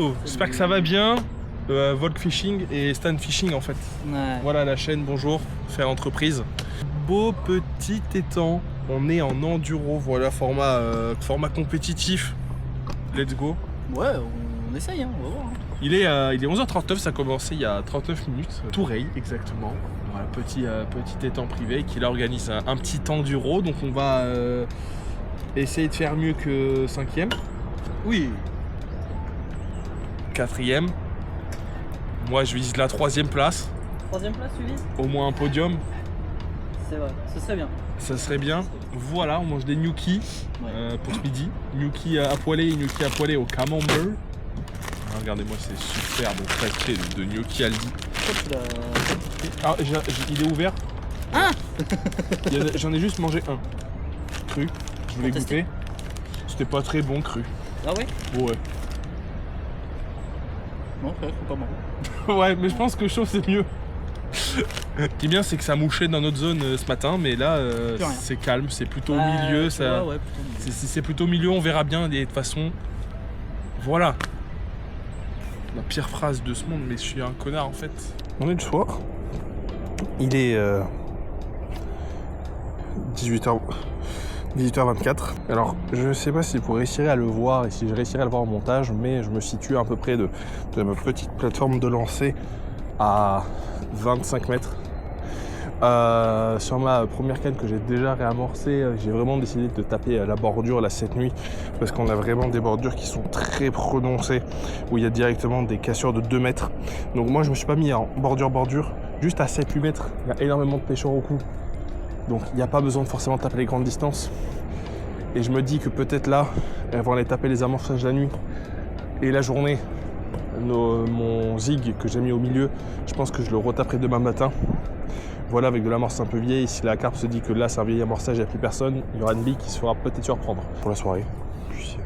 Hello, j'espère que ça va bien. Volk Fishing et Stan Fishing en fait. Ouais. Voilà la chaîne, bonjour, faire entreprise. Beau petit étang, on est en enduro, voilà format compétitif. Let's go. Ouais, on essaye, hein, on va voir. Hein. Il est 11h39, ça a commencé il y a 39 minutes. Toureil, exactement. Voilà, petit étang privé qui là organise un petit enduro, donc on va essayer de faire mieux que 5e. Oui. 4e. Moi je vise la 3e place. 3e place, tu vises? Au moins un podium. C'est vrai, ce serait bien. Ça serait bien. Voilà, on mange des gnocchis pour ce midi. Gnocchis à poêler et gnocchis à poêler au camembert. Regardez-moi, c'est super bon pâté de gnocchi Aldi. Ah, il est ouvert. Ah J'en ai juste mangé un. Cru. Je voulais goûter. C'était pas très bon cru. Ah ouais? Ouais. Non, c'est pas mal. Ouais, mais je pense que chaud c'est mieux. Ce qui est bien, c'est que ça mouchait dans notre zone ce matin, mais là c'est calme, c'est plutôt au milieu. Ça... Ouais, c'est plutôt au milieu, on verra bien. Et de toute façon, voilà. La pire phrase de ce monde, mais je suis un connard en fait. On est le soir. Il est 18h24. Alors, je sais pas si vous réussirez à le voir et si je réussirai à le voir au montage, mais je me situe à peu près de ma petite plateforme de lancer à 25 mètres. Sur ma première canne que j'ai déjà réamorcée, j'ai vraiment décidé de taper la bordure là cette nuit parce qu'on a vraiment des bordures qui sont très prononcées où il y a directement des cassures de 2 mètres. Donc moi je me suis pas mis en bordure, juste à 7-8 mètres, il y a énormément de pêcheurs au cou. Donc il n'y a pas besoin de forcément taper les grandes distances. Et je me dis que peut-être là, elles vont aller taper les amorçages la nuit et la journée. Mon zig que j'ai mis au milieu, je pense que je le retaperai demain matin. Voilà, avec de l'amorce un peu vieille, si la carpe se dit que là c'est un vieil amorçage, il n'y a plus personne, il y aura une bille qui se fera peut-être surprendre pour la soirée. Puis...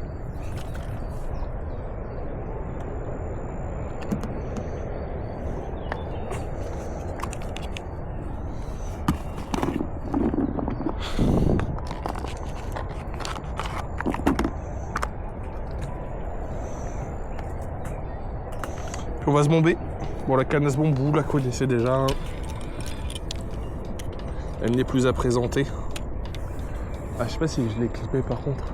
on va se bomber. Bon, la canne à se bombe, vous la connaissez déjà. Elle n'est plus à présenter. Ah, je sais pas si je l'ai clippé par contre.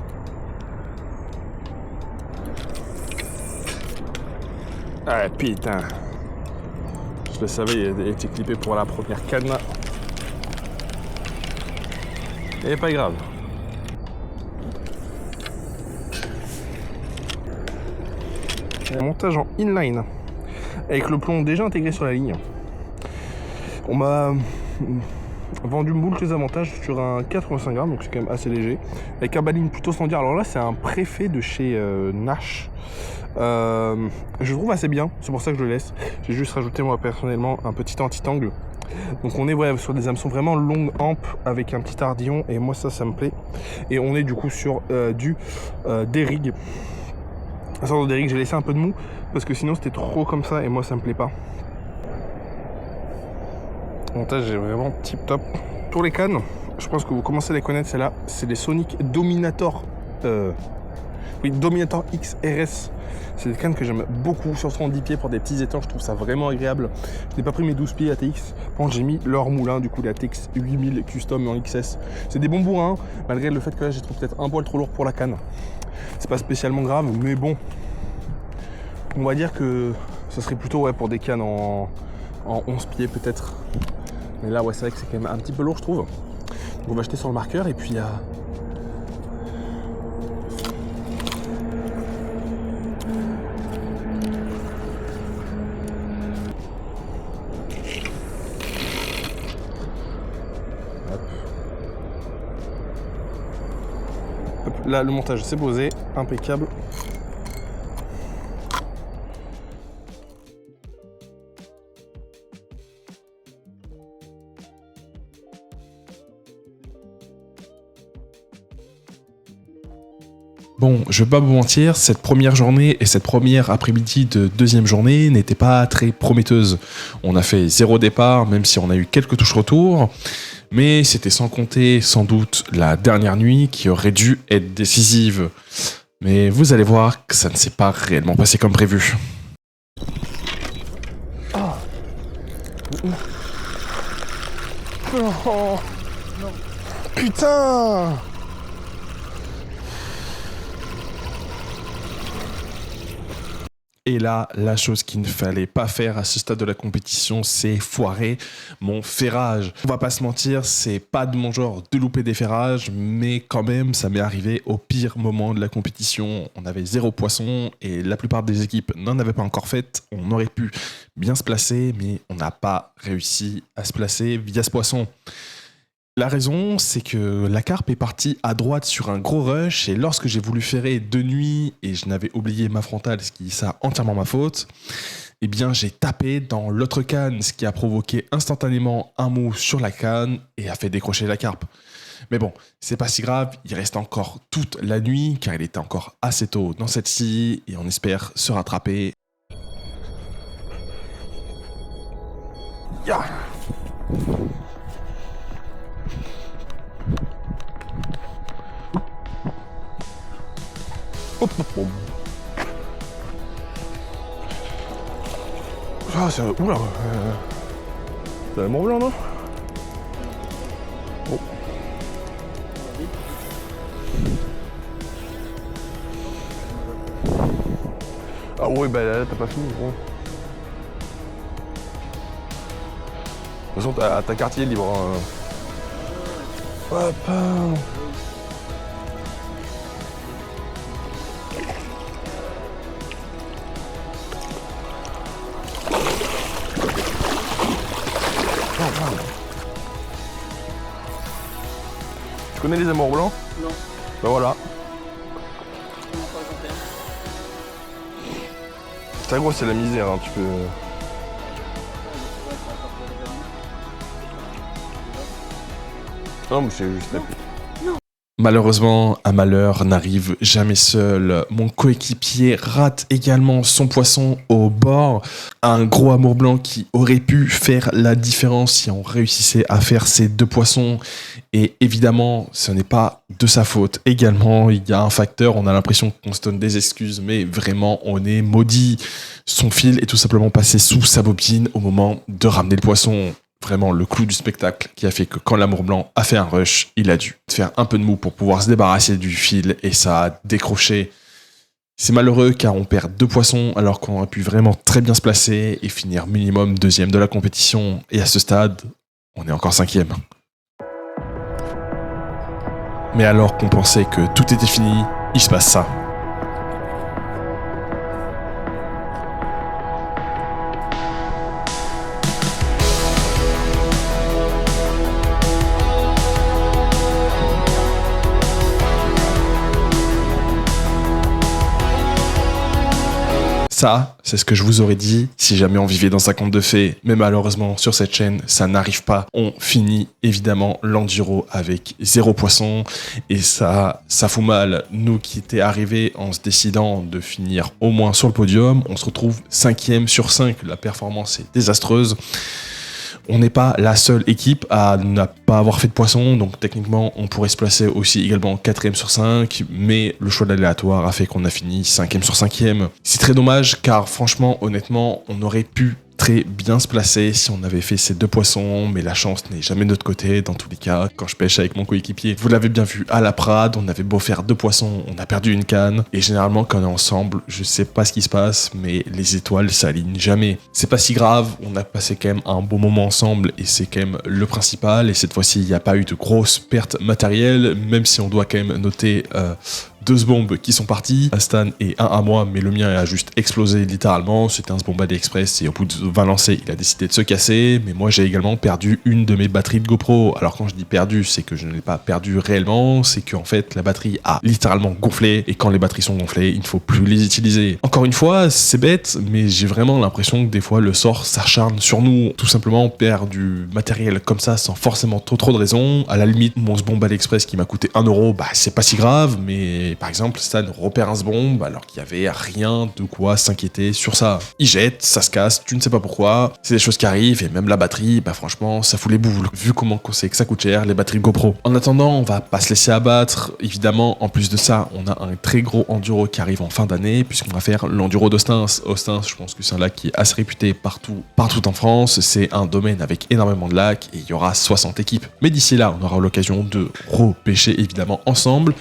Ah putain. Je le savais, il a été clippé pour la première canne. Et pas grave. Un montage en inline. Avec le plomb déjà intégré sur la ligne. On m'a vendu moult les avantages sur un 85 grammes, donc c'est quand même assez léger. Avec un baline plutôt standard. Alors là, c'est un préfet de chez Nash. Je trouve assez bien, c'est pour ça que je le laisse. J'ai juste rajouté moi personnellement un petit anti-tangle. Donc on est sur des hameçons vraiment longues amp avec un petit ardillon et moi ça me plaît. Et on est du coup sur du Derrig. Un sort de Derrig, j'ai laissé un peu de mou parce que sinon c'était trop comme ça et moi ça me plaît pas. Le montage est vraiment tip top. Pour les cannes, je pense que vous commencez à les connaître, celle-là, c'est les Sonic Dominator. Dominator XRS. C'est des cannes que j'aime beaucoup, surtout en 10 pieds pour des petits étangs, je trouve ça vraiment agréable. Je n'ai pas pris mes 12 pieds ATX, par contre j'ai mis leur moulin, du coup l'ATX 8000 Custom en XS. C'est des bons bourrins, malgré le fait que là j'ai trouvé peut-être un poil trop lourd pour la canne. C'est pas spécialement grave, mais bon, on va dire que ça serait plutôt pour des cannes en 11 pieds peut-être. Mais là, c'est vrai que c'est quand même un petit peu lourd, je trouve. Donc on va jeter sur le marqueur et puis... Hop, là, le montage s'est posé, impeccable. Bon, je vais pas vous mentir, cette première journée et cette première après-midi de deuxième journée n'étaient pas très prometteuses. On a fait 0 départ, même si on a eu quelques touches retour, mais c'était sans compter sans doute la dernière nuit qui aurait dû être décisive. Mais vous allez voir que ça ne s'est pas réellement passé comme prévu. Oh. Non. Putain. Et là, la chose qu'il ne fallait pas faire à ce stade de la compétition, c'est foirer mon ferrage. On va pas se mentir, c'est pas de mon genre de louper des ferrages, mais quand même, ça m'est arrivé au pire moment de la compétition. On avait 0 poisson et la plupart des équipes n'en avaient pas encore fait. On aurait pu bien se placer, mais on n'a pas réussi à se placer via ce poisson. La raison, c'est que la carpe est partie à droite sur un gros rush et lorsque j'ai voulu ferrer de nuit et je n'avais oublié ma frontale, ce qui est ça entièrement ma faute, eh bien j'ai tapé dans l'autre canne, ce qui a provoqué instantanément un mot sur la canne et a fait décrocher la carpe. Mais bon, c'est pas si grave, il reste encore toute la nuit car il était encore assez tôt dans cette scie et on espère se rattraper. Ya. Hop, hop, hop. Ah, c'est... Oula, c'est un Mont Blanc, non? Oh. Ah ouais, bah là, t'as pas fini, gros. De toute façon, t'as quartier libre. Hein. Hop. Tu connais les amours blancs? Non. Ben voilà. C'est gros, c'est la misère, hein, tu peux... Non, mais c'est juste la pluie. Malheureusement, un malheur n'arrive jamais seul. Mon coéquipier rate également son poisson au bord. Un gros amour blanc qui aurait pu faire la différence si on réussissait à faire ces 2 poissons. Et évidemment, ce n'est pas de sa faute. Également, il y a un facteur, on a l'impression qu'on se donne des excuses, mais vraiment, on est maudit. Son fil est tout simplement passé sous sa bobine au moment de ramener le poisson. Vraiment le clou du spectacle qui a fait que quand l'amour blanc a fait un rush, il a dû faire un peu de mou pour pouvoir se débarrasser du fil et ça a décroché. C'est malheureux car on perd 2 poissons alors qu'on aurait pu vraiment très bien se placer et finir minimum 2e de la compétition. Et à ce stade, on est encore 5e. Mais alors qu'on pensait que tout était fini, il se passe ça. Ça, c'est ce que je vous aurais dit si jamais on vivait dans un conte de fées. Mais malheureusement, sur cette chaîne, ça n'arrive pas. On finit évidemment l'enduro avec 0 poisson. Et ça fout mal. Nous qui étions arrivés en se décidant de finir au moins sur le podium, on se retrouve 5e sur 5. La performance est désastreuse. On n'est pas la seule équipe à ne pas avoir fait de poisson, donc techniquement on pourrait se placer aussi également 4e sur 5, mais le choix de l'aléatoire a fait qu'on a fini 5e sur 5e. C'est très dommage car franchement, honnêtement, on aurait pu très bien se placer si on avait fait ces 2 poissons, mais la chance n'est jamais de notre côté dans tous les cas. Quand je pêche avec mon coéquipier, vous l'avez bien vu à la Prade, on avait beau faire 2 poissons, on a perdu une canne, et généralement quand on est ensemble, je sais pas ce qui se passe, mais les étoiles s'alignent jamais. C'est pas si grave, on a passé quand même un bon moment ensemble, et c'est quand même le principal, et cette fois-ci il n'y a pas eu de grosses pertes matérielles, même si on doit quand même noter 2 bombes qui sont parties, à Stan et un à moi, mais le mien a juste explosé littéralement. C'était un bombe AliExpress et au bout de 20 lancers, il a décidé de se casser. Mais moi, j'ai également perdu une de mes batteries de GoPro. Alors quand je dis perdu, c'est que je ne l'ai pas perdu réellement, c'est qu'en fait, la batterie a littéralement gonflé et quand les batteries sont gonflées, il ne faut plus les utiliser. Encore une fois, c'est bête, mais j'ai vraiment l'impression que des fois, le sort s'acharne sur nous. Tout simplement, on perd du matériel comme ça sans forcément trop de raison. À la limite, mon bombe AliExpress qui m'a coûté 1 €, bah c'est pas si grave, mais mais par exemple, Stan repère un bombe alors qu'il y avait rien de quoi s'inquiéter sur ça. Il jette, ça se casse, tu ne sais pas pourquoi, c'est des choses qui arrivent, et même la batterie, bah franchement, ça fout les boules. Vu comment on sait que ça coûte cher, les batteries GoPro. En attendant, on va pas se laisser abattre. Évidemment, en plus de ça, on a un très gros enduro qui arrive en fin d'année, puisqu'on va faire l'enduro d'Austins. Austins, je pense que c'est un lac qui est assez réputé partout en France. C'est un domaine avec énormément de lacs, et il y aura 60 équipes. Mais d'ici là, on aura l'occasion de repêcher évidemment ensemble,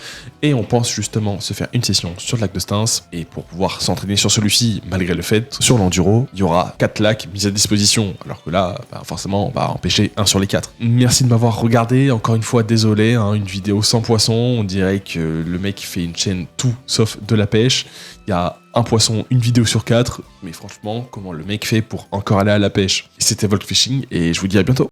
et on pense justement se faire une session sur le lac de Stains, et pour pouvoir s'entraîner sur celui-ci, malgré le fait, sur l'enduro, il y aura 4 lacs mis à disposition, alors que là, bah, forcément, on va en pêcher un sur les 4. Merci de m'avoir regardé, encore une fois, désolé, hein, une vidéo sans poisson, on dirait que le mec fait une chaîne tout sauf de la pêche. Il y a un poisson, une vidéo sur 4, mais franchement, comment le mec fait pour encore aller à la pêche? C'était Volk Fishing, et je vous dis à bientôt.